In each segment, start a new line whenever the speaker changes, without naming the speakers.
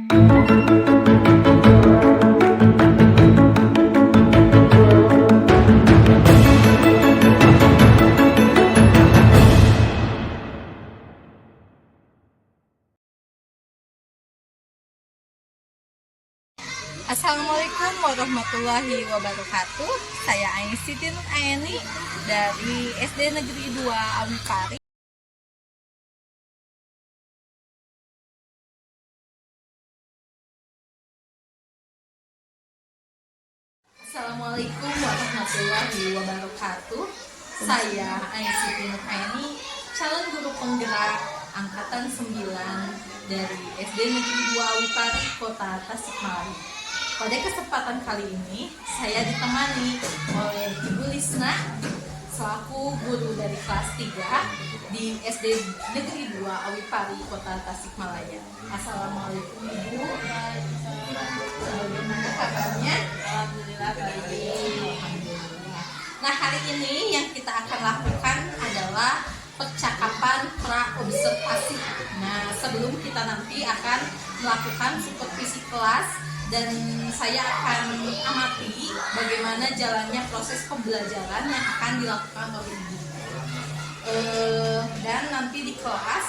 Assalamualaikum warahmatullahi wabarakatuh. Saya Aini Siti Nur Aini dari SD Negeri 2 Awipari. Assalamualaikum warahmatullahi wabarakatuh. Saya Aini Siti Nur Aini, calon guru penggerak angkatan 9 dari SD Negeri 2 Awipari, Kota Tasikmalaya. Pada kesempatan kali ini, saya ditemani oleh Ibu Lisna selaku guru dari kelas 3 di SD Negeri 2 Awipari, Kota Tasikmalaya. Assalamualaikum Ibu. Bagaimana kabarnya? Alhamdulillah baik. Nah, hari ini yang kita akan lakukan adalah percakapan pra-observasi. Nah, sebelum kita nanti akan melakukan supervisi kelas, dan saya akan amati bagaimana jalannya proses pembelajaran yang akan dilakukan oleh Ibu. Dan nanti di kelas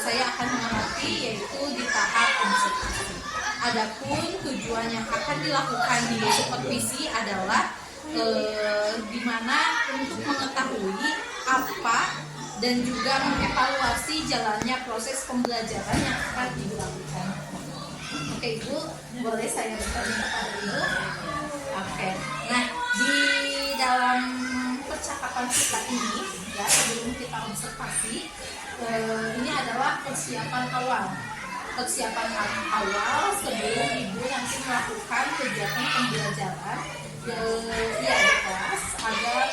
saya akan mengamati yaitu di tahap observasi. Adapun tujuan yang akan dilakukan di supervisi adalah di mana untuk mengetahui apa dan juga mengevaluasi jalannya proses pembelajaran yang akan dilakukan. Oke Ibu, boleh saya bertanya kepada Ibu? Oke. Nah, di dalam percakapan kita ini, ya sebelum kita observasi, ini adalah persiapan awal. Persiapan awal sebelum Ibu nanti melakukan kegiatan pembelajaran di kelas agar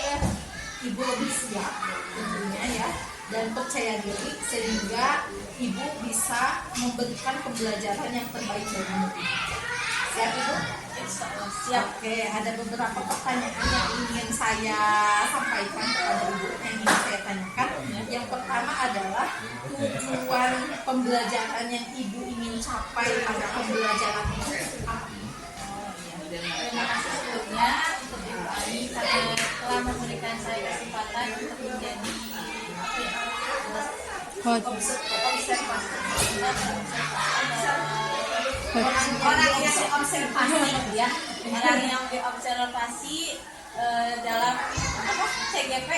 Ibu lebih siap tentunya ya, dan percaya diri sehingga Ibu bisa memberikan pembelajaran yang terbaik bagi Ibu. Siap Ibu? Siap. Oke, ada beberapa pertanyaan yang ingin saya sampaikan kepada Ibu, yang ingin saya tanyakan. Yang pertama adalah tujuan pembelajaran yang Ibu ingin capai pada pembelajaran itu apa?
Terima kasih sebelumnya untuk Ibu Ani karena telah memberikan saya kesempatan untuk menjadi orang yang diobservasi ya, orang yang diobservasi dalam CGP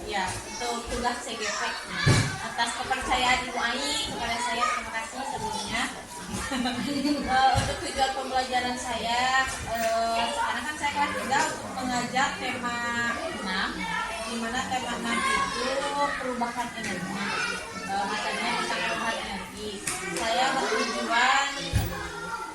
ya, untuk tugas CGP. Atas kepercayaan Ibu Ai kepada saya, terima kasih sebelumnya. Untuk tujuan pembelajaran saya, sekarang kan saya kelas 3 untuk mengajar tema 6, di mana tema 6 itu perubahan energi. Materinya tentang perubahan energi. Saya bertujuan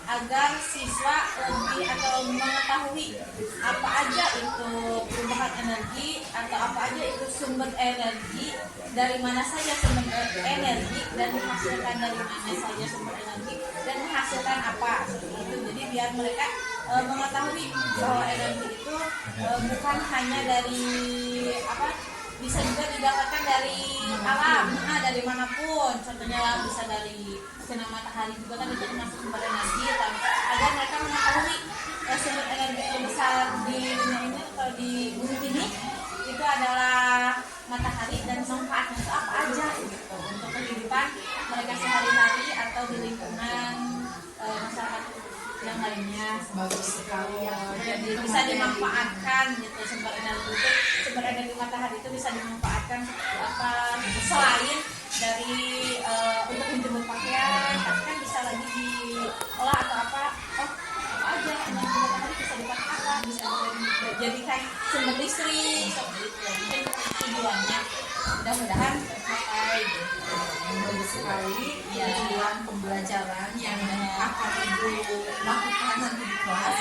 agar siswa lebih atau mengetahui apa aja itu perubahan energi atau apa aja itu sumber energi, dari mana saja sumber energi, dan dihasilkan dari mana saja sumber energi, dan menghasilkan apa seperti itu. Jadi biar mereka mengetahui bahwa energi itu bukan hanya dari bisa juga didapatkan dari alam, dari manapun. Contohnya bisa dari sinar matahari juga kan itu termasuk sumber energi. Agar mereka mengetahui sumber energi terbesar di dunia ini atau di bumi ini itu adalah matahari, dan manfaatnya itu apa aja gitu untuk kehidupan mereka sehari-hari atau di lingkungan masyarakat yang lainnya.
Bagus sekali ya.
Jadi bisa dimanfaatkan gitu, sumber energi matahari itu bisa dimanfaatkan selain dari untuk menjemur pakaian, tapi kan bisa lagi diolah atau apa aja energi matahari bisa dipakai apa, bisa dijadikan sumber listrik seperti itu. Jadi tujuannya mudah-mudahan tercapai.
Bagus sekali tujuan pembelajaran yang akan Ibu lakukan nanti di kelas.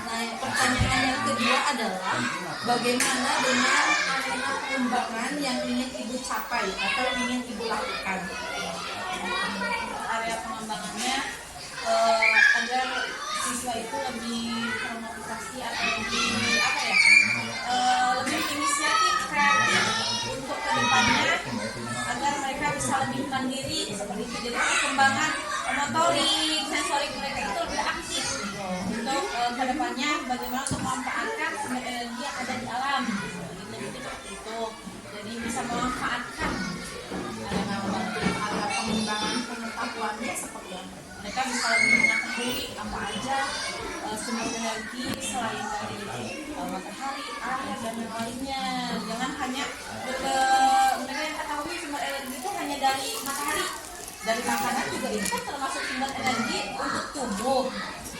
Nah, pertanyaan yang kedua adalah bagaimana dengan arena pengembangan yang ingin Ibu capai atau ingin Ibu lakukan?
Area pengembangannya agar siswa itu lebih termotivasi atau lebih lebih inisiatif, kreatif untuk kedepannya, agar mereka bisa lebih mandiri seperti itu. Jadi perkembangan motorik, sensorik mereka itu lebih aktif untuk kedepannya bagaimana untuk memanfaatkan sumber energi yang ada di alam gitu. Jadi seperti itu, jadi bisa memanfaatkan
ada pengembangan pengetahuannya seperti apa?
mereka bisa lebih mengetahui apa aja sumber energi selain dari matahari, air dan yang lainnya. Jangan hanya mereka yang ketahui sumber energi itu hanya dari matahari, dari makanan juga itu kan termasuk sumber energi untuk tubuh.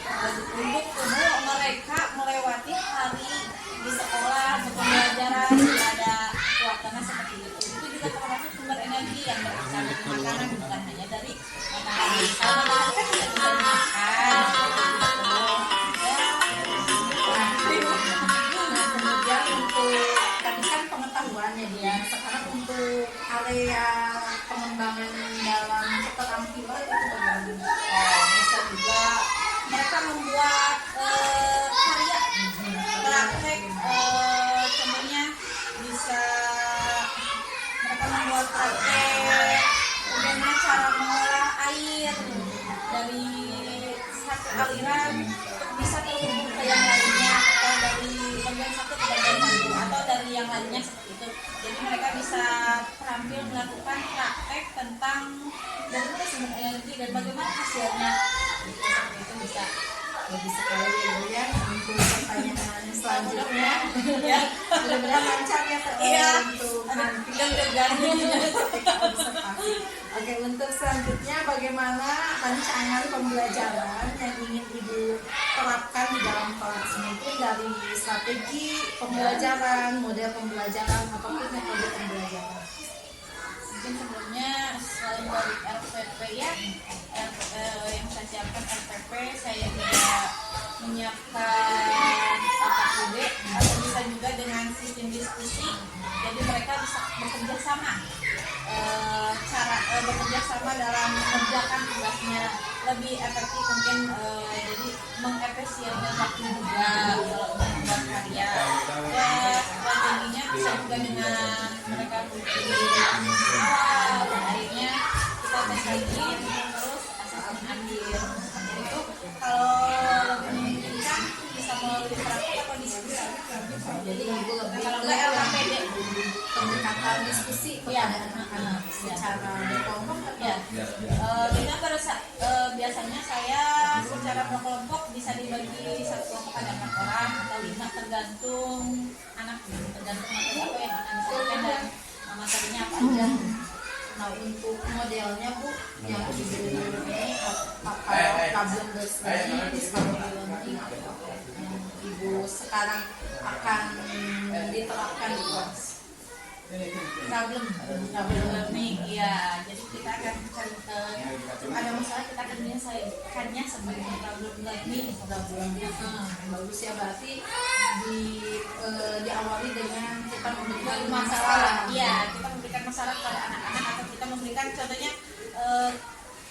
Untuk tubuh mereka melewati hari di sekolah atau pembelajaran tidak ada suasana seperti itu juga termasuk sumber energi yang berasal dari makanan, bukan hanya dari matahari. Kalau matahari kan tidak bisa dimakan
Nah, kemudian untuk tadi kan pengetahuannya dia, sekarang untuk area pengembangan dalam keterampilan itu bagaimana?
bisa juga mereka membuat karya praktek, contohnya bisa mereka membuat praktek bagaimana cara mengolah air dari satu aliran bisa terhubung ke yang lainnya, atau dari bagian satu ke bagian satu, atau dari yang lainnya seperti itu. Jadi mereka bisa terampil melakukan praktek tentang bagaimana sumber energi dan bagaimana hasilnya. Seperti itu bisa.
Bagus sekali ya Bu ya. Untuk pertanyaan selanjutnya
Ya,
mudah-mudahan lancar ya Pak,
iya.
untuk nanti
Deg-degan.
ketika observasi. Oke, untuk selanjutnya bagaimana rancangan pembelajaran yang ingin Ibu terapkan di dalam kelas, mungkin dari strategi pembelajaran, model pembelajaran ataupun metode pembelajaran.
Mungkin sebelumnya selain dari RPP ya, yang saya siapkan RPP, saya juga menyiapkan KKUD atau bisa juga dengan sistem diskusi. Jadi mereka bisa bekerja sama, bekerja sama dalam mengerjakan tugasnya lebih efektif mungkin, jadi mengefisienkan waktu juga kalau membuat karya. Ya strateginya bisa juga dengan mereka bikin awal, akhirnya kita tes lagi terus asesmen akhir. Itu kalau lebih memungkinkan bisa melalui praktek atau diskusi.
Jadi Ibu lebih
Kalau nggak LKPD.
pendekatan diskusi
Iya.
kepada anak-anak secara berkelompok atau
Ya, kita biasanya saya secara berkelompok bisa dibagi satu kelompok ada 4 orang atau 5 tergantung anak, tergantung materi apa yang anak disampaikan dan materinya apa aja.
Nah, untuk modelnya Bu yang Ibu ini problem learning, discovery learning yang Ibu sekarang akan diterapkan di kelas.
Problem learning, ya. Jadi kita akan cari ada masalah, kita akan menyelesaikannya sebagai problem learning.
Bagus ya, berarti diawali dengan kita memberikan
Masalah, iya, kita memberikan masalah kepada anak-anak atau kita memberikan contohnya,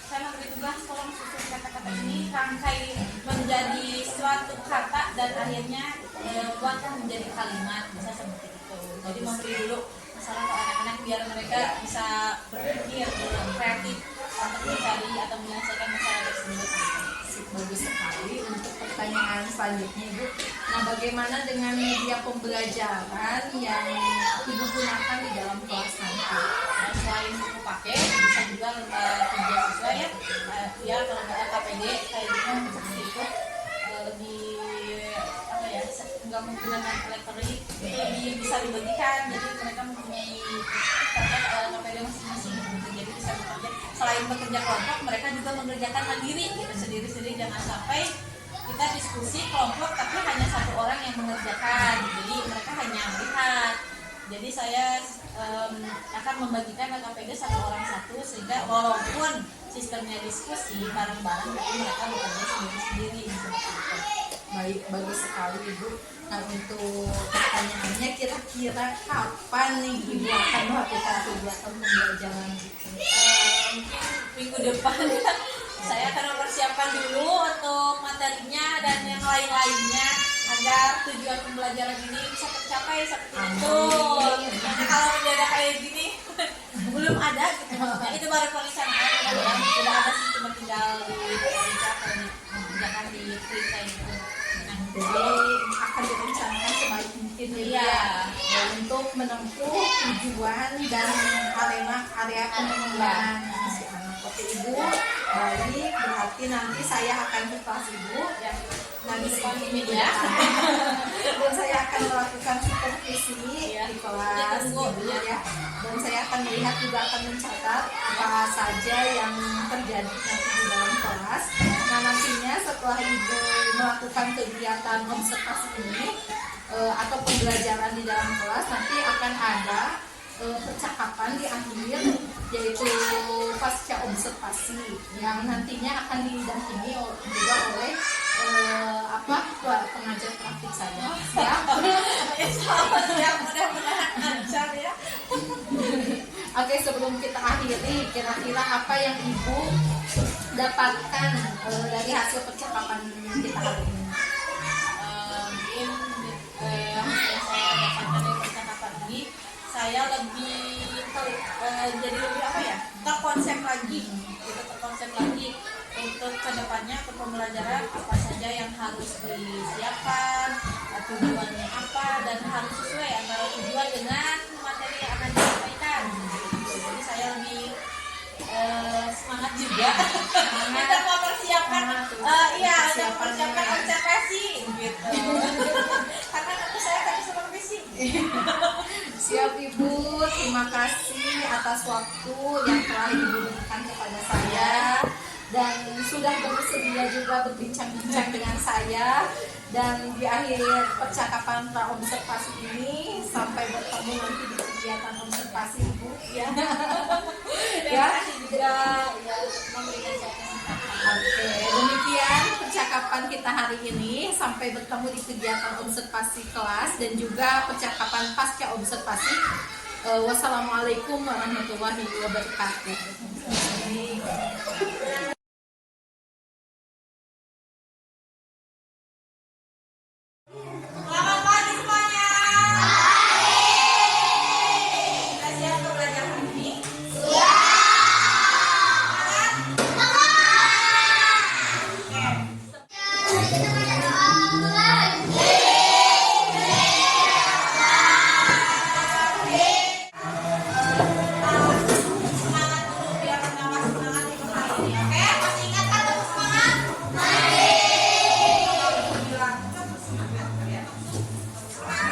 saya memberi tugas tolong susun kata-kata ini rangkai menjadi suatu kata dan akhirnya buatlah menjadi kalimat, bisa seperti itu. Jadi memberi dulu masalah ke anak-anak biar mereka bisa berpikir kreatif untuk mencari atau menyelesaikan masalah tersebut.
bagus sekali. Untuk pertanyaan selanjutnya Ibu, nah bagaimana dengan media pembelajaran yang Ibu gunakan di dalam kelas nanti?
Selain buku paket, bisa juga kerja siswa ya. Ya kalau nggak KPD kayak gitu seperti itu, lebih apa ya, nggak menggunakan elektronik itu lebih bisa dibagikan. Jadi mereka mempunyai KPD masing-masing gitu. Jadi bisa bekerja, selain bekerja kelompok, mereka juga mengerjakan mandiri gitu, sendiri-sendiri. Jangan sampai kita diskusi kelompok tapi hanya satu orang yang mengerjakan, jadi mereka hanya melihat. Jadi saya akan membagikan KPD satu orang satu, sehingga walaupun sistemnya diskusi bareng-bareng tapi mereka bekerja sendiri-sendiri seperti itu.
Baik, bagus sekali Ibu. Nah, untuk pertanyaannya, kira-kira kapan nih Ibu akan melakukan kegiatan pembelajaran gitu?
Mungkin minggu depan saya akan mempersiapkan dulu untuk materinya dan yang lain-lainnya agar tujuan pembelajaran ini bisa tercapai seperti itu. Karena kalau udah kayak gini belum ada gitu, maksudnya itu baru perencanaan, sudah ada sih, cuma tinggal tinggal di jangan di cerita itu. Nah,
Jadi akan direncanakan sebaik mungkin
iya.
ya, untuk menempuh tujuan dan area pengembangan si anak. Oke Ibu, baik, berarti nanti saya akan ke kelas Ibu ya. Nah di sini ya, dan saya akan melakukan supervisi di kelas Ibu ya. Dan saya akan melihat juga akan mencatat apa saja yang terjadi nanti di dalam kelas. Nah nantinya setelah Ibu melakukan kegiatan observasi ini atau pembelajaran di dalam kelas, nanti akan ada percakapan di akhir, yaitu pasca observasi yang nantinya akan didampingi juga oleh pengajar praktik saya. Ya.
Mudah-mudahan lancar ya.
Oke, sebelum kita akhiri, kira-kira apa yang Ibu dapatkan dari hasil percakapan kita hari ini?
Yang saya dapatkan dari percakapan ini, saya lebih jadi lebih terkonsep lagi untuk kedepannya, untuk pembelajaran apa saja yang harus disiapkan, tujuannya apa, dan harus sesuai antara tujuan dengan materi yang akan disampaikan. Jadi saya lebih semangat juga untuk mempersiapkan untuk mempersiapkan observasi gitu. Karena nanti saya akan supervisi.
Siap Ibu, terima kasih atas waktu yang telah Ibu berikan kepada saya dan sudah bersedia juga berbincang-bincang dengan saya. Dan di akhir percakapan pra-observasi ini, sampai bertemu nanti di kegiatan observasi Ibu ya.
Terima kasih juga ya memberikan saya kesempatan.
Oke, demikian percakapan kita hari ini. Sampai bertemu di kegiatan observasi kelas dan juga percakapan pasca observasi. Wassalamualaikum warahmatullahi wabarakatuh.
Selamat pagi semuanya. Sudah siap untuk belajar hari ini? Semangat dulu biar menambah semangat untuk hari ini, oke? Masih ingat kan untuk semangat? Bilang tetap semangat ya.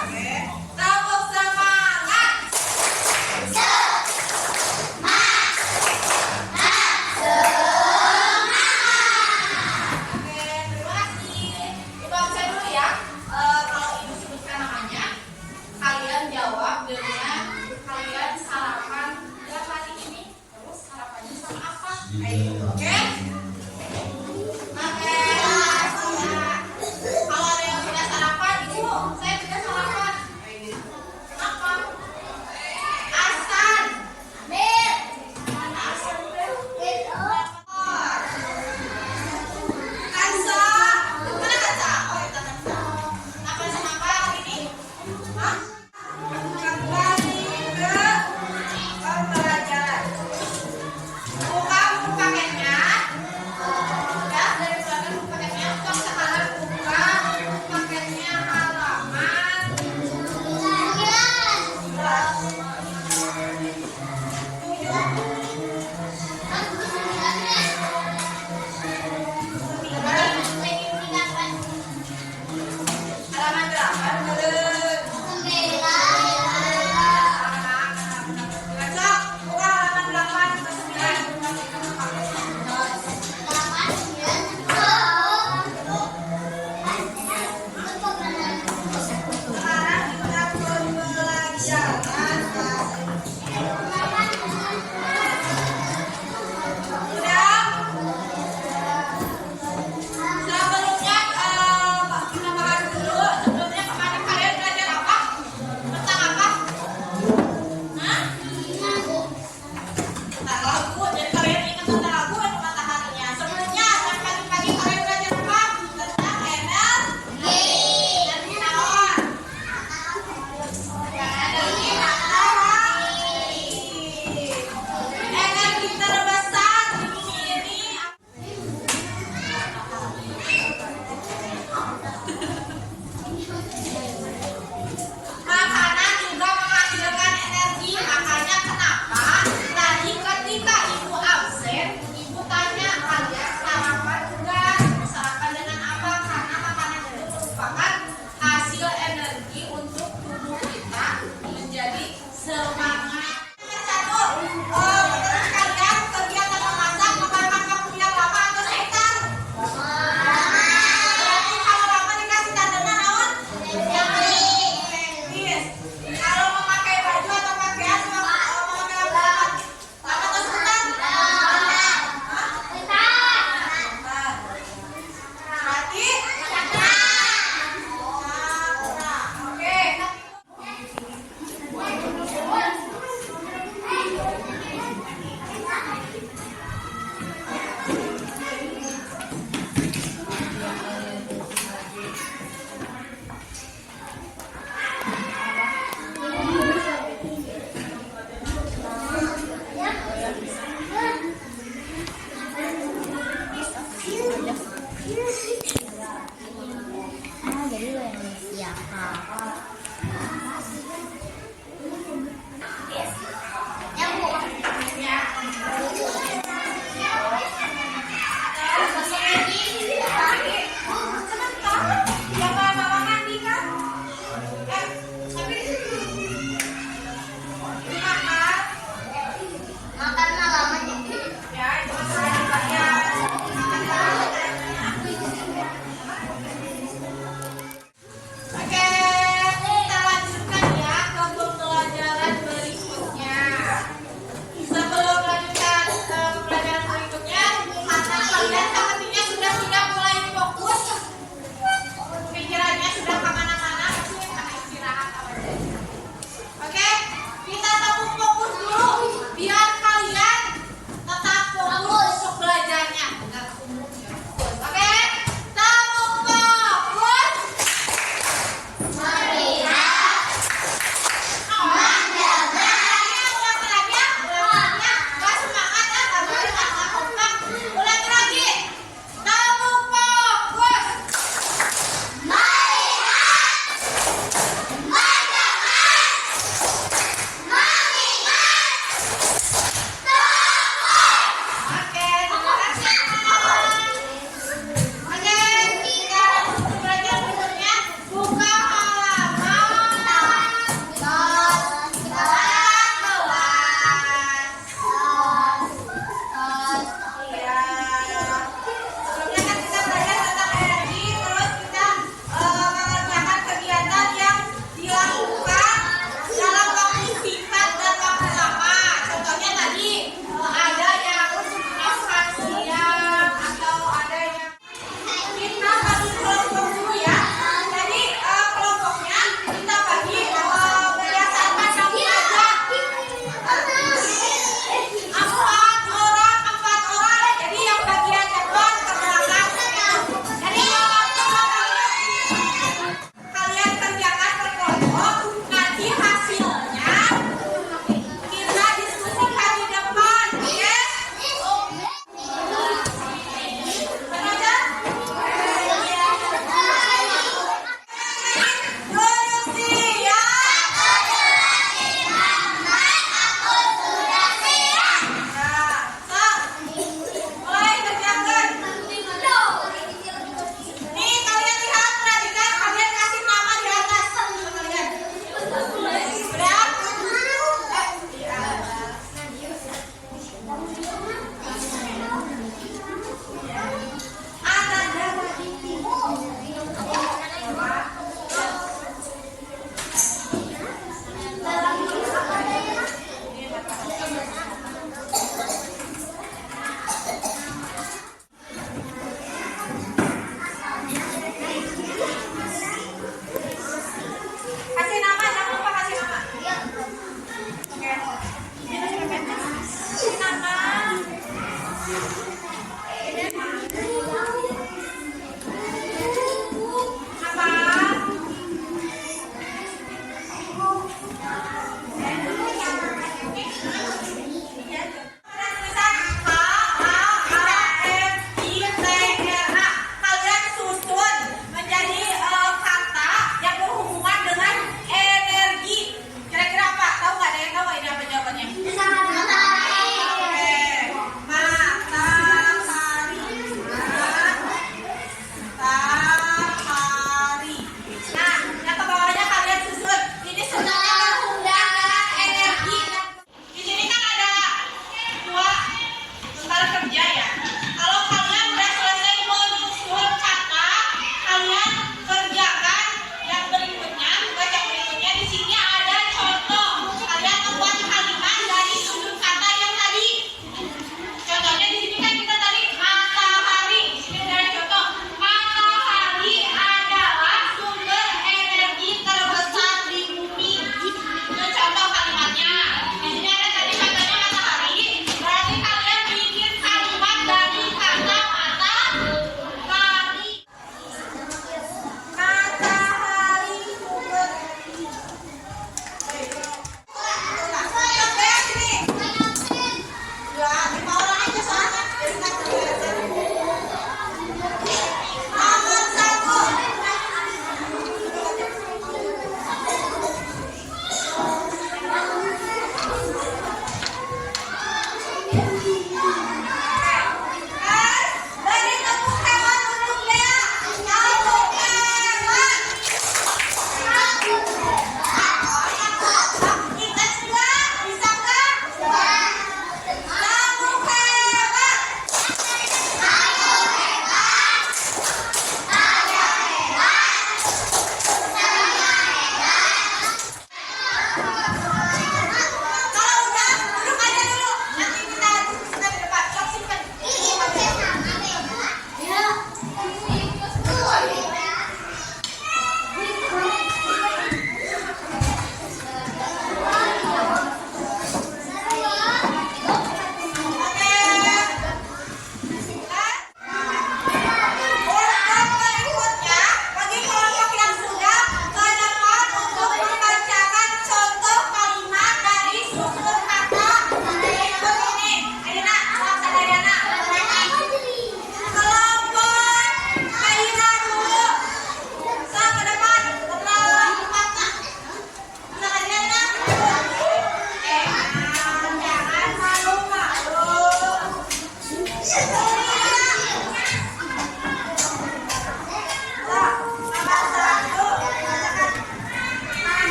Oke. Tetap semangat. Oke, terima kasih. Ibu absen dulu ya. Kalau ibu sebutkan namanya, kalian jawab dengan kalian sarapan nggak pagi ini. Terus sarapannya sama apa? Kayak gitu, oke? Oke. Kalau ada yang tidak sarapan, ibu, saya tidak sarapan. Kayak gitu. Kenapa? Asan. Mir. Mana Asan? Kansa. Mana Kansa? Oh, itu Kansa. Apa sama apa hari ini? Hah? Kembali ke pembelajaran. Buka buku paketnya.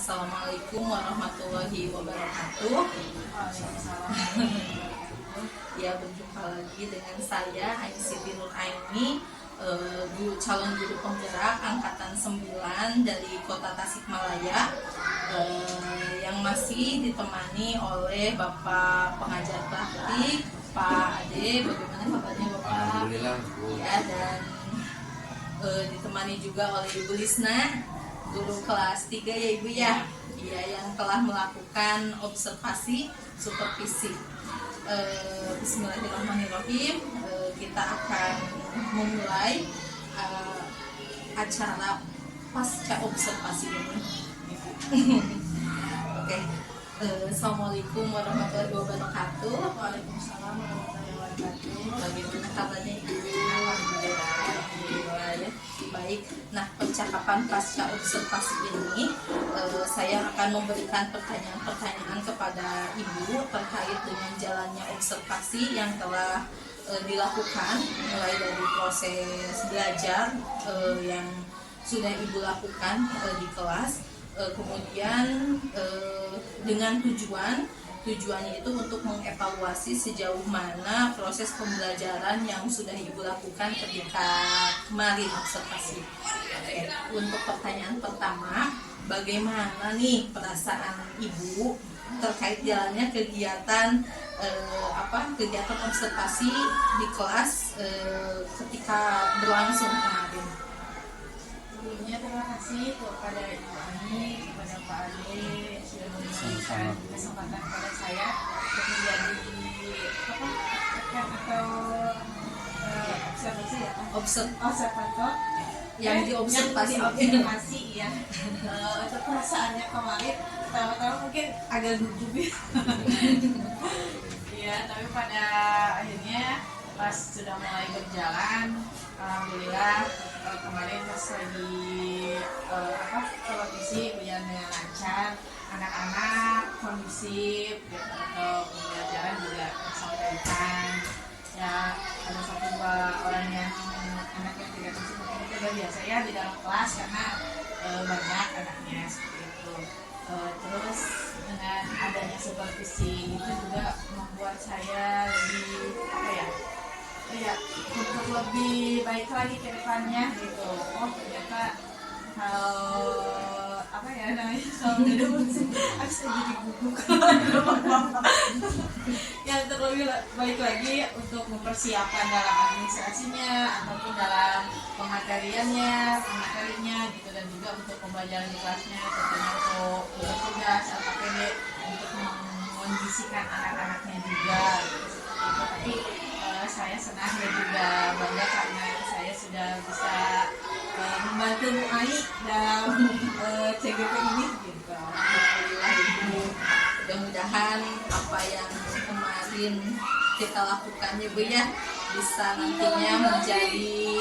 Assalamualaikum warahmatullahi wabarakatuh. Ya, berjumpa lagi dengan saya Aini Siti Nur Aini, calon guru penggerak angkatan 9 dari Kota Tasikmalaya, yang masih ditemani oleh Bapak pengajar praktik Pak Ade. Bagaimana kabarnya Bapak?
Alhamdulillah.
Ya, dan ditemani juga oleh Ibu Lisna, guru kelas 3 ya Ibu ya, yang telah melakukan observasi supervisi. Bismillahirrahmanirrahim. Kita akan memulai acara pasca observasi ini. Oke. Assalamualaikum warahmatullahi wabarakatuh.
Waalaikumsalam warahmatullahi wabarakatuh.
Bagaimana kabarnya Ibu?
Alhamdulillah.
Ya, baik. Nah, percakapan pasca observasi ini, saya akan memberikan pertanyaan-pertanyaan kepada Ibu terkait dengan jalannya observasi yang telah dilakukan, mulai dari proses belajar yang sudah Ibu lakukan di kelas, kemudian dengan tujuannya itu untuk mengevaluasi sejauh mana proses pembelajaran yang sudah Ibu lakukan ketika kemarin observasi. Oke, untuk pertanyaan pertama, bagaimana nih perasaan Ibu terkait jalannya kegiatan kegiatan observasi di kelas ketika berlangsung kemarin?
Sebelumnya terima kasih kepada Ibu Ani, kepada Pak Ade yang sudah memberikan kesempatan kepada saya untuk menjadi atau observasi ya, observator
Yang
diobservasi ya. Untuk perasaannya kemarin pertama-tama mungkin agak gugup ya, tapi pada akhirnya pas sudah mulai berjalan, alhamdulillah kemarin pas lagi kompetisi berjalan dengan lancar, anak-anak kondusif gitu, untuk pembelajaran juga tersampaikan ya. Ada satu dua orang yang anak yang tidak kondusif mungkin itu udah biasa ya di dalam kelas karena banyak anaknya seperti itu. Terus dengan adanya supervisi itu juga membuat saya lebih untuk lebih baik lagi ke depannya gitu. Oh ternyata hal kalau dulu harus jadi gugup yang terlebih baik lagi untuk mempersiapkan dalam administrasinya ataupun dalam materinya gitu, dan juga untuk pembelajaran di kelasnya, tentunya untuk tugas LKPD untuk mengondisikan anak-anaknya juga gitu, seperti itu. Tapi saya senang dan juga bangga karena saya sudah bisa membantu Bu Ai dalam CGP ini gitu.
Alhamdulillah Ibu. Mudah-mudahan apa yang kemarin kita lakukan ya Bu ya bisa nantinya menjadi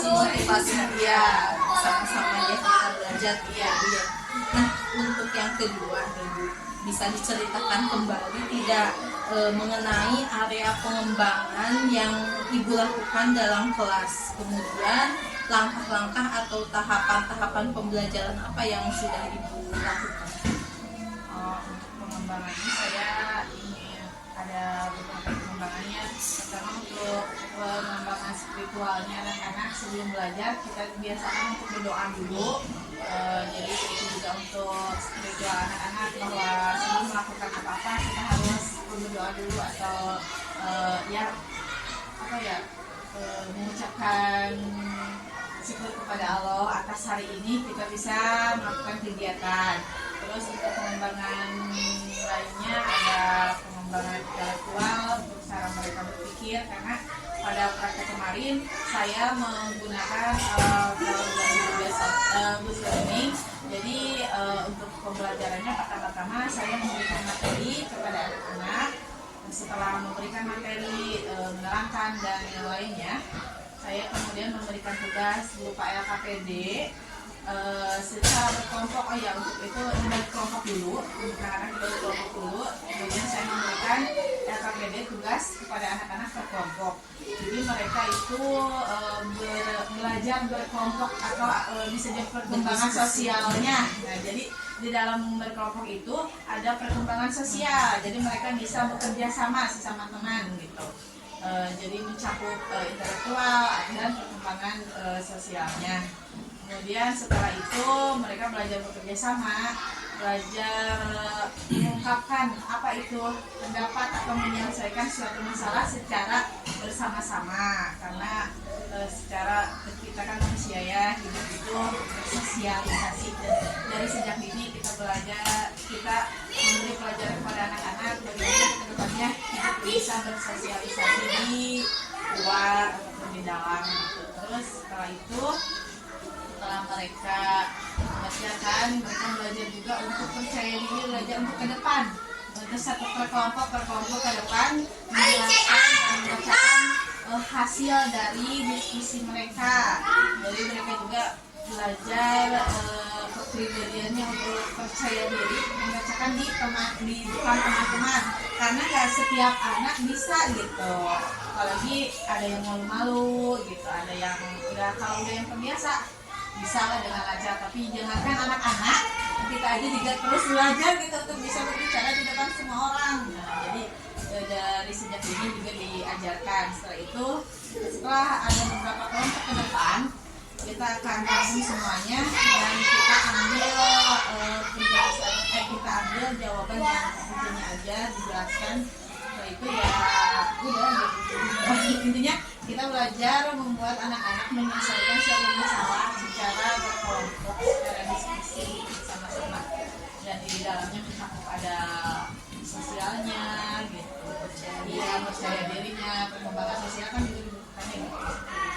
motivasi ya, sama-sama ya kita belajar ya Bu ya. Nah, untuk yang kedua Ibu, bisa diceritakan kembali tidak mengenai area pengembangan yang Ibu lakukan dalam kelas, kemudian langkah-langkah atau tahapan-tahapan pembelajaran apa yang sudah Ibu lakukan?
Untuk pengembangan ini saya ada beberapa pengembangannya. Pertama untuk pengembangan spiritualnya anak-anak sebelum belajar kita biasakan untuk berdoa dulu. Jadi itu juga untuk spiritual anak-anak bahwa sebelum melakukan apa-apa kita harus berdoa dulu atau mengucapkan syukur kepada Allah atas hari ini kita bisa melakukan kegiatan. Terus untuk pengembangan lainnya ada pengembangan intelektual untuk cara mereka berpikir, karena pada praktek kemarin saya menggunakan blue learning. Jadi untuk pembelajarannya pertama-tama saya memberikan materi kepada anak-anak. Setelah memberikan materi, menerangkan dan yang lainnya, saya kemudian memberikan tugas berupa LKPD secara berkelompok. Oh ya, untuk itu berkelompok dulu, anak-anak berkelompok dulu. Kemudian saya memberikan LKPD tugas kepada anak-anak berkelompok. Jadi mereka itu belajar berkelompok atau bisa jadi perkembangan sosialnya. Nah, jadi di dalam berkelompok itu ada perkembangan sosial. Jadi mereka bisa bekerja sama sesama teman gitu. Jadi mencakup intelektual dan perkembangan sosialnya. Kemudian setelah itu mereka belajar bekerja sama, belajar mengungkapkan apa itu pendapat atau menyelesaikan suatu masalah secara bersama-sama, karena secara kita kan manusia ya, hidup itu bersosialisasi. Dari sejak dini kita belajar, kita memberi pelajaran kepada anak-anak bagaimana kedepannya hidup bisa bersosialisasi di luar ataupun di dalam gitu. Terus setelah itu, setelah mereka mengerjakan, mereka belajar juga untuk percaya diri, belajar untuk ke depan, untuk satu kelompok ke depan menjelaskan dan membacakan hasil dari diskusi mereka. Jadi mereka juga belajar kepribadiannya untuk percaya diri, membacakan di depan teman-teman, karena gak setiap anak bisa gitu. Apalagi ada yang malu-malu gitu, ada yang kalau udah yang terbiasa bisa lah dengan lancar, tapi jangankan anak-anak, kita aja juga terus belajar gitu untuk bisa berbicara di depan semua orang. Nah, jadi dari sejak ini juga diajarkan. Setelah itu, setelah ada beberapa kelompok ke depan, kita akan gabung semuanya dan kita ambil penjelasan, kita ambil jawaban yang intinya aja dijelaskan. Setelah itu ya udah gitu. Intinya kita belajar membuat anak-anak menyelesaikan suatu masalah secara berkelompok, secara diskusi sama-sama, dan di dalamnya mencakup ada sosialnya gitu, percaya dirinya, perkembangan sosial kan juga dibutuhkan ya.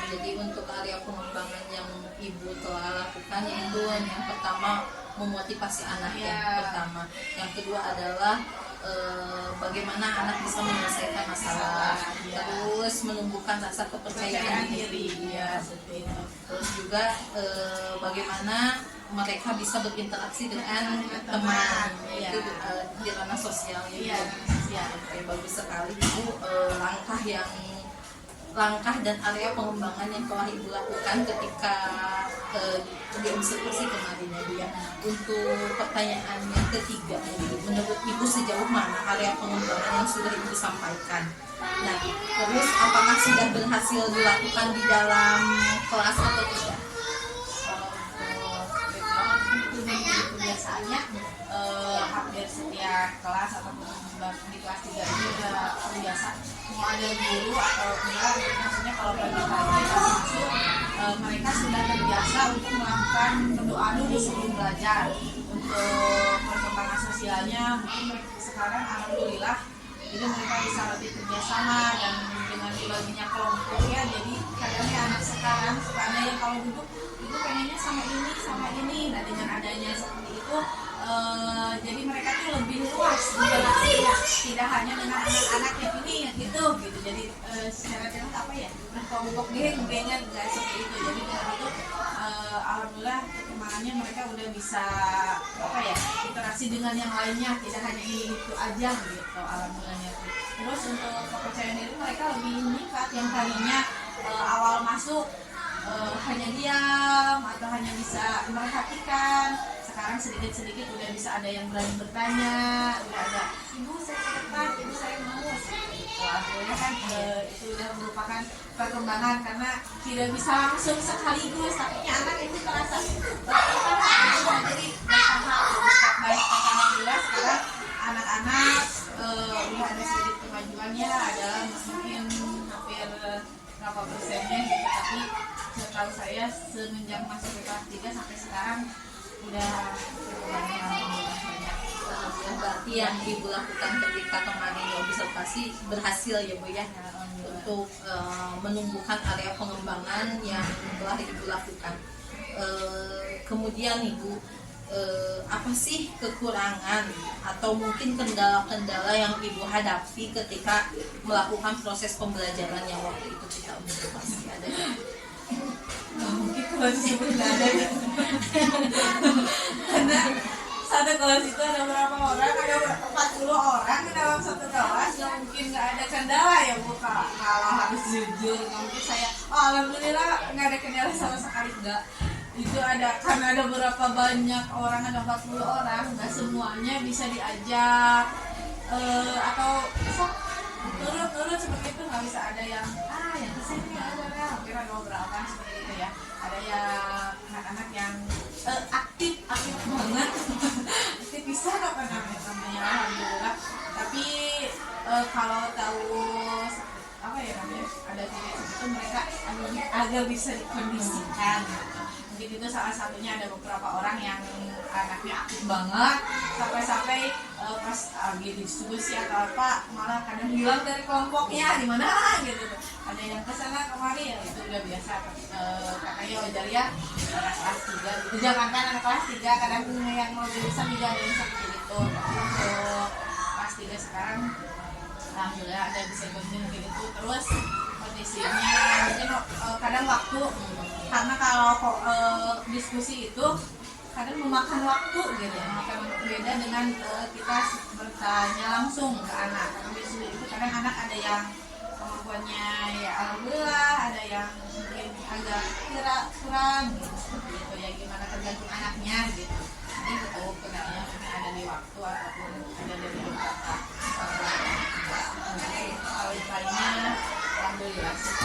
Jadi untuk area pengembangan yang ibu telah lakukan itu yang pertama memotivasi anak yang pertama, yang kedua adalah bagaimana anak bisa menyelesaikan masalah, terus menumbuhkan rasa kepercayaan diri, ya, seperti itu. Terus juga bagaimana mereka bisa berinteraksi dengan teman, itu di ranah sosial, ya. Oke, bagus sekali ibu, langkah dan area pengembangan yang telah ibu lakukan ketika di observasi kemarin ya Bu ya. Untuk pertanyaan yang ketiga, menurut ibu sejauh mana area pengembangan yang sudah ibu sampaikan? Nah, terus apakah sudah berhasil dilakukan di dalam kelas atau tidak?
Kebiasaannya hampir setiap kelas ataupun di kelas 3 ini udah terbiasa, mau ada guru atau enggak, maksudnya kalau pagi-pagi masuk mereka sudah terbiasa untuk melakukan berdoa dulu sebelum belajar. Untuk perkembangan sosialnya mungkin sekarang alhamdulillah jadi mereka bisa lebih kerjasama, dan dengan dibaginya kelompok ya, jadi kadangnya anak sekarang suka ada yang kalau duduk itu pengennya sama ini. Nah, dengan adanya seperti itu jadi mereka tuh lebih luas interaksinya, tidak hanya dengan anak-anak yang ini yang itu gitu. Jadi secara tidak apa ya, berkelompok dia kayaknya nggak seperti itu. Jadi dengan itu alhamdulillah perkembangannya mereka udah bisa apa ya, interaksi dengan yang lainnya, tidak hanya ini itu aja gitu, alhamdulillahnya. Terus untuk kepercayaan diri mereka lebih meningkat, yang tadinya awal masuk hanya diam atau hanya bisa merhatikan, sekarang sedikit-sedikit udah bisa ada yang berani bertanya, udah ada ibu saya cepat, ibu saya mau gitu. Alhamdulillah kan itu udah merupakan perkembangan, karena tidak bisa langsung sekaligus, takutnya anak itu terasa jadi bertahap baik. Alhamdulillah sekarang anak-anak udah ada sedikit kemajuannya, adalah mungkin hampir berapa persennya gitu, tapi setahu saya semenjak masuk ke kelas 3 sampai sekarang udah berkembangnya alhamdulillah banyak.
Alhamdulillah, berarti yang ibu lakukan ketika kemarin observasi berhasil ya Bu ya, untuk menumbuhkan area pengembangan yang telah ibu lakukan. Kemudian ibu, apa sih kekurangan atau mungkin kendala-kendala yang ibu hadapi ketika melakukan proses pembelajaran yang waktu itu kita observasi, ada nggak?
Mungkin kalau disebut nggak ada. Karena satu kelas itu ada berapa orang, ada 40 orang dalam satu kelas, nggak mungkin nggak ada kendala ya Bu. Kalau harus jujur, nggak mungkin saya, oh alhamdulillah nggak ada kendala sama sekali, enggak. Itu ada, karena ada berapa banyak orang, ada 40 orang, nggak semuanya bisa diajak atau sok turun seperti itu, nggak bisa ada yang yang kesini ada mungkin ada beberapa seperti itu ya, ada yang anak-anak yang aktif banget aktif bisa apa namanya alhamdulillah. Tapi kalau tahu apa ya namanya ada tiga itu mereka agak bisa dikondisikan. Mungkin itu salah satunya, ada beberapa orang yang anaknya aktif banget sampai-sampai pas lagi diskusi atau apa malah kadang hilang dari kelompoknya di mana gitu. Ada yang kesana kemari, ya itu udah biasa. Katanya wajar ya anak kelas 3 gitu. Jangankan anak kelas 3, kadang yang mau jurusan juga ada yang seperti itu. Untuk kelas 3 sekarang alhamdulillah ada bisa ikutin kayak gitu. Terus kondisinya mungkin kadang waktu, karena kalau diskusi itu kadang memakan waktu gitu, memakan waktu beda dengan kita bertanya langsung ke anak. Karena diskusi itu kadang anak ada yang kemampuannya ya alhamdulillah, ada yang mungkin agak kurang gitu, seperti itu ya, gimana tergantung anaknya gitu. Jadi betul kenanya ada di waktu ataupun ada dari beberapa lainnya alhamdulillah sih.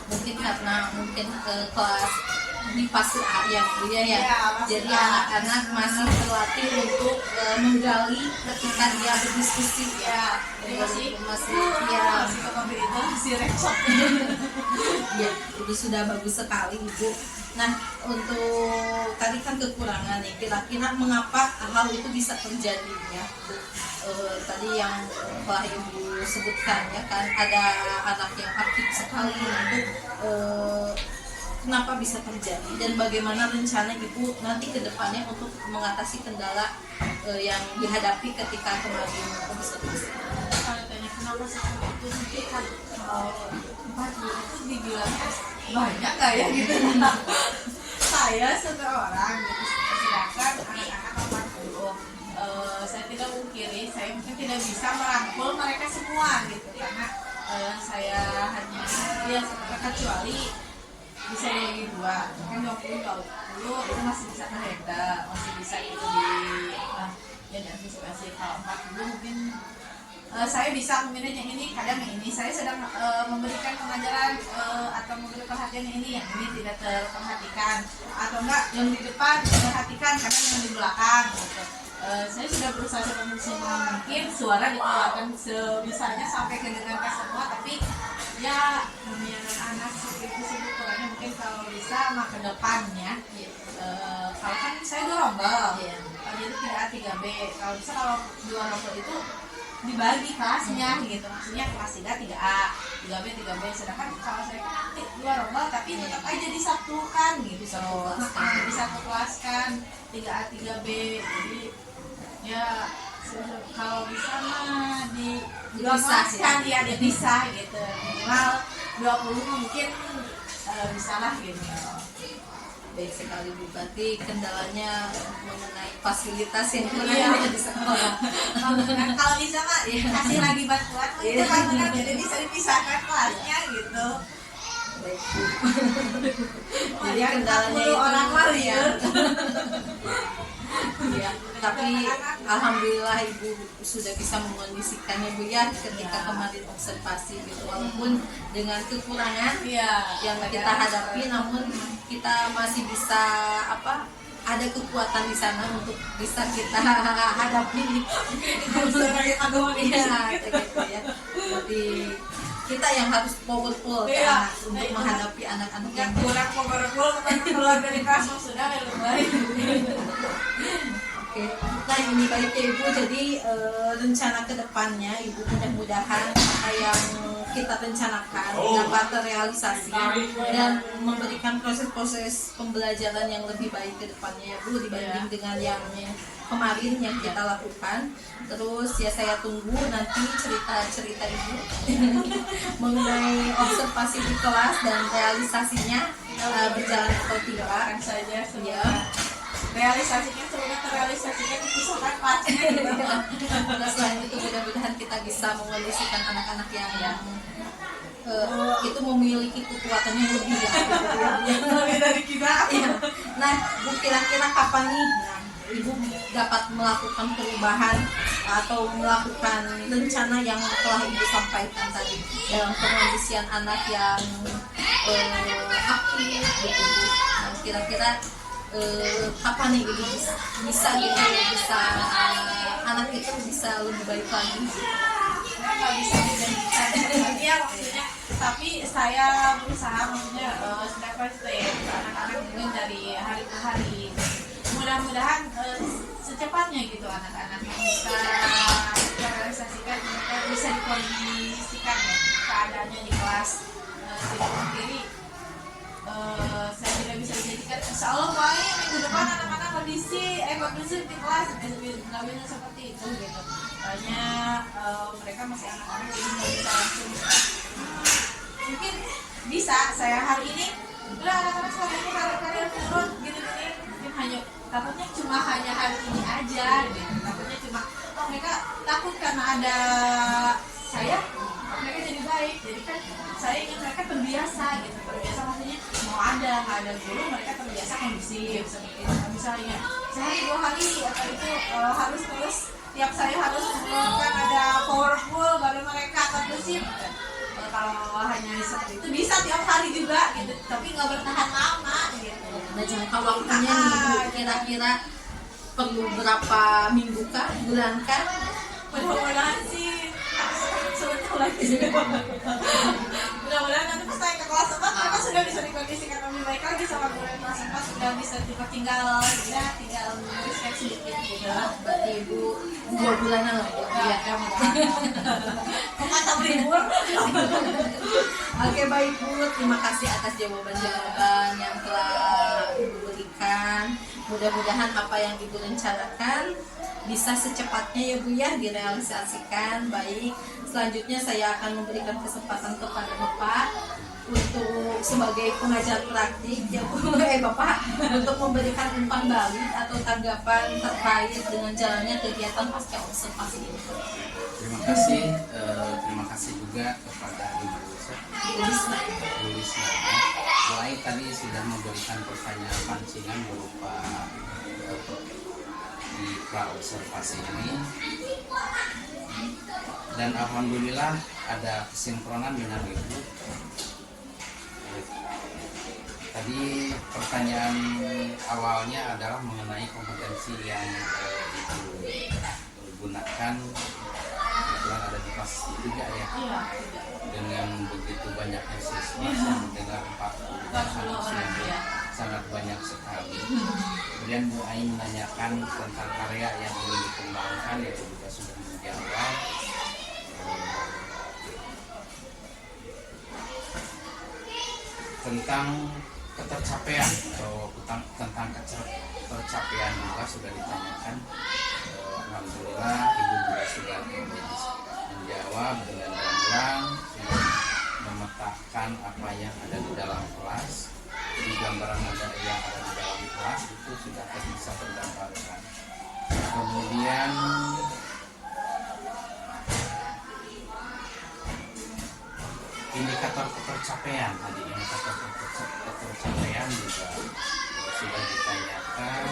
Mungkin karena kelas di fase A ya Bu ya, jadi anak-anak masih terlatih untuk menggali ketika dia berdiskusi ya, masih ya
itu masih rekod.
ya itu sudah bagus sekali Ibu. Nah, untuk tadi kan kekurangan nih, kira-kira mengapa hal itu bisa terjadi ya Bu? Tadi yang telah Ibu sebutkan ya kan, ada anak yang aktif sekali untuk kenapa bisa terjadi dan bagaimana rencana Ibu nanti ke depannya untuk mengatasi kendala yang dihadapi ketika kemarin observasi.
Kalau tanya kenapa seperti itu, nanti kan tempat itu dibilang banyak nggak ya gitu. Saya seseorang gitu, sedangkan anak-anak 40, saya tidak mungkiri, saya mungkin tidak bisa merangkul mereka semua gitu, karena saya hanya ya kecuali bisa jadi 2 kan 20 itu masih bisa ke Heda, masih bisa itu di ya diantisipasi. Kalau 40 mungkin saya bisa memilih yang ini, kadang yang ini saya sedang memberikan pengajaran atau memberi perhatian yang ini tidak terperhatikan, atau enggak yang di depan diperhatikan, kadang yang di belakang gitu. Saya sudah berusaha semaksimal mungkin suara dikeluarkan sebisanya sampai kedengaran semua, tapi ya namanya anak seperti itu kurangnya mungkin kalau bisa mah ke depannya. Kalau kan saya 2 rombel, jadi 3A 3B. Kalau bisa kalau 2 rombel itu dibagi kelasnya gitu, maksudnya kelas 3 3A, 3B 3B. Sedangkan kalau saya kan nanti 2 rombel tapi tetap aja disatukan gitu, disatu kelas kan 3A 3B. Jadi ya kalau bisa mah dipisah ya, dipisah gitu, minimal 20 mungkin bisa lah gitu.
Baik sekali Bu, berarti kendalanya mengenai fasilitas yang kurang di sekolah.
Kalau bisa mah kasih lagi bantuan itu kan benar, jadi bisa dipisahkan kelasnya gitu.
Baik Bu. Jadi kendalanya itu
orang ya.
Ya, tapi alhamdulillah Ibu sudah bisa mengondisikannya Bu ya ketika kemarin observasi gitu, walaupun dengan kekurangan yang kita hadapi, namun kita masih bisa ada kekuatan di sana untuk bisa kita hadapi. Gitu ya. Jadi kita yang harus powerful untuk menghadapi anak-anak yang
kurang powerful, keluar dari kelas sudah lebih baik.
Oke. Nah ini baik ya Ibu, jadi rencana kedepannya Ibu mudah-mudahan apa yang kita rencanakan dapat terrealisasi dan memberikan proses-proses pembelajaran yang lebih baik ke depannya ya Bu, dibanding dengan yang kemarin yang kita lakukan. Terus ya saya tunggu nanti cerita-cerita Ibu mengenai observasi di kelas dan realisasinya berjalan atau tidak
saja
ya.
Realisasinya semoga terrealisasikan dipisahkan kelasnya gitu.
Nah, selain itu mudah-mudahan kita bisa mengondisikan anak-anak yang itu memiliki kekuatan yang lebih
Lebih dari kita.
Iya. Nah, Bu, kira-kira kapan nih Ibu dapat melakukan perubahan atau melakukan rencana yang telah Ibu sampaikan tadi dalam pengondisian anak yang aktif gitu Bu. Nah, kira-kira kapan nih Ibu bisa gitu bisa anak itu bisa lebih baik lagi gitu.
Nggak bisa dijanjikan ya maksudnya, tapi saya berusaha maksudnya step by step anak-anak mungkin dari hari ke hari, mudah-mudahan secepatnya gitu anak-anak yang bisa terrealisasikan, mereka bisa dikondisikan ya keadaannya di kelas. Tidak sendiri saya tidak bisa dijadikan insya Allah baik minggu depan anak-anak kondisi di kelas, nggak bisa seperti itu gitu. Soalnya mereka masih anak-anak jadi nggak bisa langsung mungkin bisa saya hari ini udah anak-anak sekolah ini kalian turun gini-gini, mungkin takutnya cuma hanya hari ini aja gitu. Takutnya cuma mereka takut karena ada saya mereka jadi baik, jadi kan saya ingin mereka terbiasa gitu, terbiasa maksudnya mau ada nggak ada guru mereka terbiasa kondusif seperti itu. Misalnya sehari 2 hari atau itu harus terus tiap saya harus mengeluarkan ada powerful baru mereka kondusif. Kalau hanya seperti itu bisa tiap hari juga gitu, tapi nggak bertahan lama gitu.
Nah, jangka waktunya nih Bu, kira-kira perlu berapa minggu kah, bulan kah?
Mudah-mudahan sih sebentar lagi juga. Mudah-mudahan nanti pas saya ke kelas 4 mereka sudah bisa dikondisikan lebih baik lagi sama guru yang kelas 4 sudah bisa tinggal menuliskan sedikit gitu.
Berarti Ibu 2 bulanan lah ya.
Ya, mantap libur.
Oke baik Bu, terima kasih atas jawaban-jawaban yang telah Ibu berikan. Mudah-mudahan apa yang Ibu rencanakan bisa secepatnya ya Bu ya direalisasikan. Baik, selanjutnya saya akan memberikan kesempatan kepada Bapak untuk sebagai pengajar praktik ya Bu, Bapak untuk memberikan umpan balik atau tanggapan terkait dengan jalannya kegiatan pasca observasi ini.
Terima kasih juga kepada Ibu
Lisna.
Mulai tadi sudah memberikan pertanyaan pancingan berupa di pra-observasi ini, dan alhamdulillah ada kesinkronan dengan Ibu. Tadi pertanyaan awalnya adalah mengenai kompetensi yang Ibu gunakan kebetulan ada di kelas 3 ya.
Iya.
Dengan begitu banyaknya siswa yang mendengar 40
ya.
sangat banyak sekali. Kemudian Bu Ain menanyakan tentang karya yang ingin dikembangkan, yaitu juga sudah menjawab. Tentang ketercapaian atau tentang ketercapaian juga sudah ditanyakan. Alhamdulillah Ibu juga sudah menjawab dengan gamblang, memetakan apa yang ada di dalam kelas. Jadi gambaran yang ada di dalam kelas itu sudah bisa tergambarkan. Kemudian indikator ketercapaian tadi, indikator ketercapaian juga sudah ditanyakan.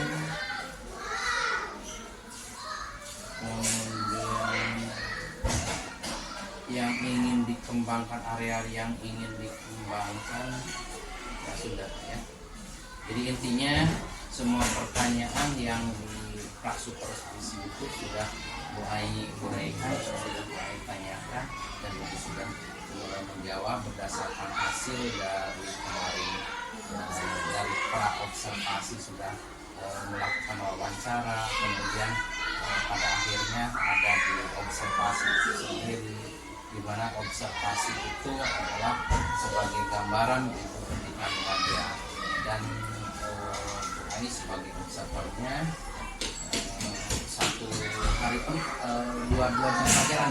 Kemudian yang ingin dikembangkan, area yang ingin dikembangkan ya sudah ya. Jadi intinya semua pertanyaan yang di pra supervisi itu sudah Bu Aika sudah Bu Aika tanyakan, dan Ibu sudah mulai menjawab berdasarkan hasil dari kemarin dari pra observasi sudah melakukan wawancara, kemudian pada akhirnya ada di observasi itu sendiri di mana observasi itu adalah sebagai gambaran untuk pendidikan media, dan ini sebagai observernya satu hari pun dua jam pelajaran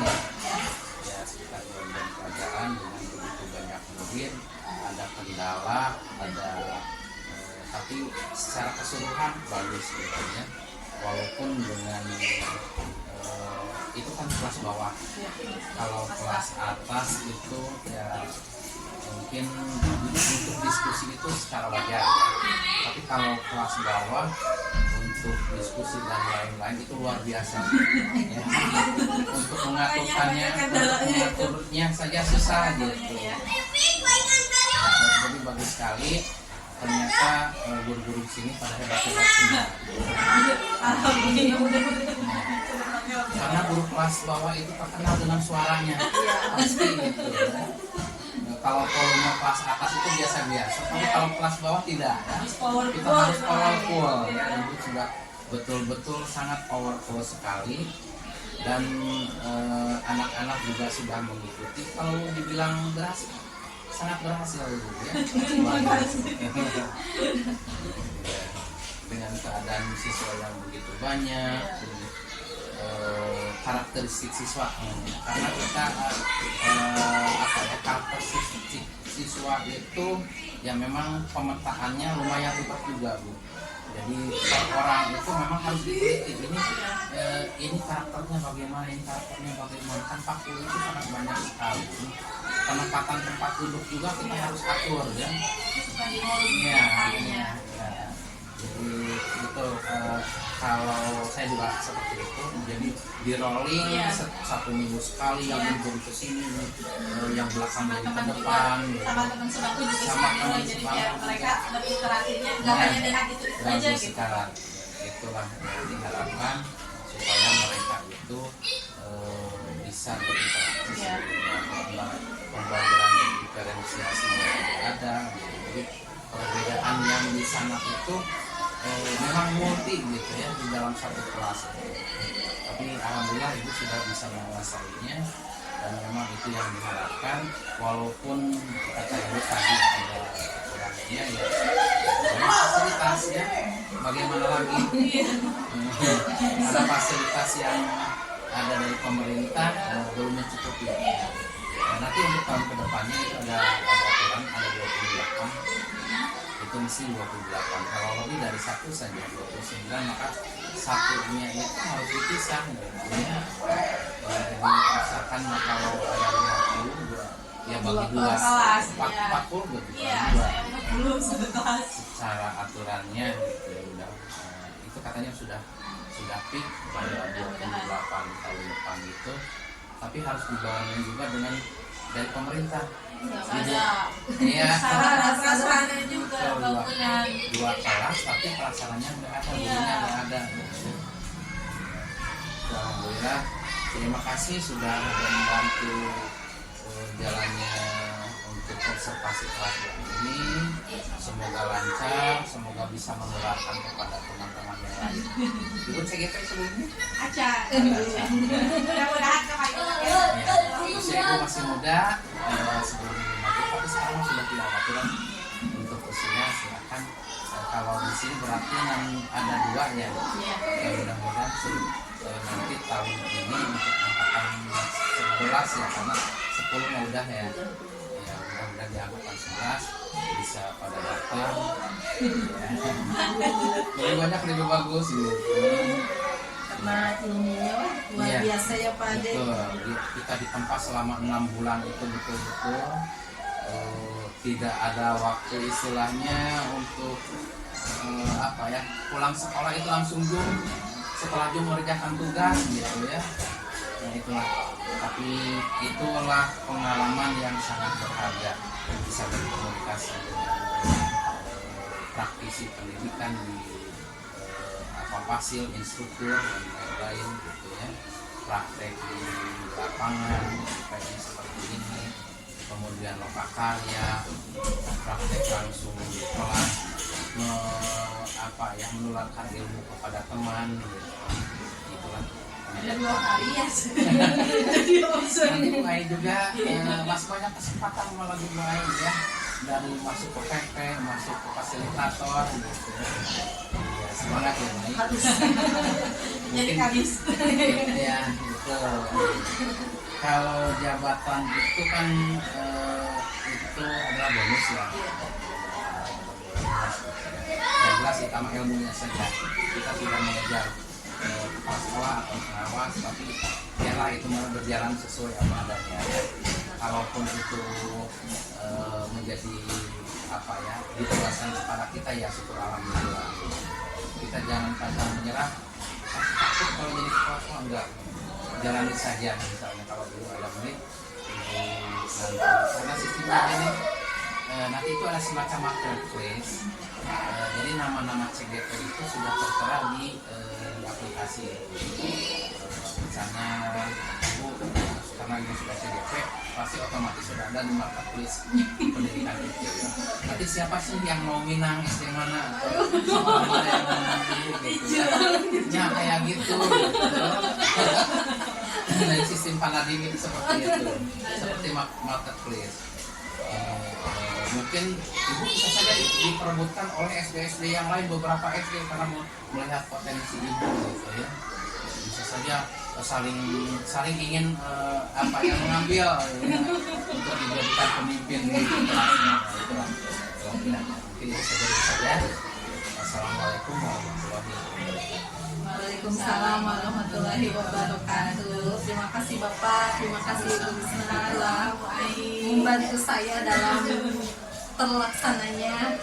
ya sekitar 2 jam pelajaran dengan begitu banyak murid, ada kendala, ada tapi secara keseluruhan bagus gitu ya, walaupun dengan itu kan kelas bawah. Kalau kelas atas itu ya mungkin untuk diskusi itu secara wajar ya. Tapi kalau kelas bawah untuk diskusi dan lain-lain itu luar biasa ya. Untuk mengaturnya saja susah gitu. Jadi bagus sekali, ternyata guru-guru di sini pada hebat-hebat semua. Karena guru kelas bawah itu terkenal dengan suaranya pasti gitu. Kalau volume kelas atas itu biasa-biasa, tapi kalau kelas bawah tidak ya. Kita harus powerful ya. Itu sudah betul-betul sangat powerful sekali, dan anak-anak juga sudah mengikuti. Kalau dibilang berhasil, sangat berhasil gitu ya. Dengan keadaan siswa yang begitu banyak, karakteristik siswa, karena kita karakteristik siswa itu ya memang pemetaannya lumayan ribet juga Bu. Jadi orang itu memang harus diteliti, ini karakternya bagaimana, ini karakternya bagaimana. Kan faktor itu sangat banyak sekali. Penempatan tempat duduk juga kita harus atur ya. Ya. Jadi itu kalau saya juga seperti itu, jadi di rolling satu minggu sekali, yang minggu ke sini, yang belakang dari ke depan,
sama teman sebangku juga
sama teman
jadi
sebangku
mereka berinteraksinya nggak hanya dengan itu aja gitu.
Sekarang itulah yang diharapkan supaya mereka itu bisa berinteraksi dengan pembelajaran diferensiasi yang ada. Jadi perbedaan yang di sana itu memang multi gitu ya di dalam satu kelas, tapi alhamdulillah ibu sudah bisa menguasainya, dan memang itu yang diharapkan. Walaupun kata ibu tadi ada kurangnya ya fasilitas ya, bagaimana lagi ada fasilitas yang ada dari pemerintah belum mencukupi. Nanti untuk tahun kedepannya itu ada aturan, ada 28, itu mesti 28. Kalau lebih dari satu saja 29, maka satunya itu harus dipisah gitu ya. Jadi misalkan kalau ada 50 ya bagi dua, 40 gitu dua.
Belum satu kelas.
Secara aturannya gitu ya udah itu katanya sudah fix pada 28 tahun depan gitu. Tapi harus dibarengi juga dengan dari pemerintah. Iya.
Perasaan juga bangunan.
2 kelas tapi pelaksanaannya nggak ada, gurunya nggak ada. Alhamdulillah, terima kasih sudah membantu jalannya untuk observasi kelas ini. Semoga lancar, semoga bisa menularkan kepada teman-teman yang lain. Ibu CGP sebelumnya?
Aca. Mudah-mudahan kemarin.
Usia ibu masih muda, sebelum mati, tapi sekarang sudah tidak aturan untuk usia. Silakan kalau di sini berarti ada 2 ya. Mudah-mudahan nanti tahun ini untuk angkatan 11 ya, karena 10 mah udah ya. Ya mudah-mudahan di angkatan 11 bisa pada datang. Lebih banyak lebih bagus gitu.
Karena ilmunya luar biasa ya Pak Ade.
Kita ditempa selama 6 bulan itu betul-betul tidak ada waktu istilahnya untuk pulang sekolah itu langsung setelah mengerjakan tugas gitu ya. Nah itulah, tapi itulah pengalaman yang sangat berharga, bisa berkomunikasi dengan praktisi pendidikan di fasil, instruktur dan lain-lain gitu ya, praktek di lapangan kayak seperti ini, kemudian lokakarya, praktek langsung di kelas, menularkan ilmu kepada teman gitu. Itulah
2 hari ya jadi omset.
Nanti mulai juga masih banyak kesempatan malah dimulai ya, dari masuk ke PP, masuk ke fasilitator gitu. Ya, semangat ya Mai.
Jadi habis.
Ya gitu. Kalau jabatan itu kan itu adalah bonus ya. Yang jelas utama ilmunya saja. Kita tidak mengejar kepala sekolah atau pengawas, tapi biarlah itu berjalan sesuai apa adanya. Kalaupun itu menjadi apa ya, ditugaskan kepada kita ya syukur alhamdulillah. Kita jangan pantang menyerah. Takut kalau jadi kepala sekolah enggak, jalani saja. Misalnya kalau dulu ada menit nanti, karena sistemnya ini nanti itu ada semacam marketplace. Jadi nama-nama CGP itu sudah tertera di aplikasi. Misalnya ibu karena ibu sudah CGP, pasti otomatis sudah ada di marketplace pendidikan itu. Nanti siapa sih yang mau minang SD mana atau sekolah mana yang mau minang dulu gitu. Ya kayak gitu. Dari sistem Panadim itu seperti itu, seperti marketplace. Mungkin ibu bisa saja diperebutkan oleh SD-SD yang lain, beberapa SD karena melihat potensi ibu gitu ya. Bisa saja saling ingin apa yang mengambil ya, untuk dijadikan pemimpin di kelasnya. Itulah kemungkinannya. Mungkin itu saja. Assalamualaikum warahmatullahi wabarakatuh.
Waalaikumsalam warahmatullahi wabarakatuh. Terima kasih Bapak, terima kasih Ibu Risna telah membantu saya dalam terlaksananya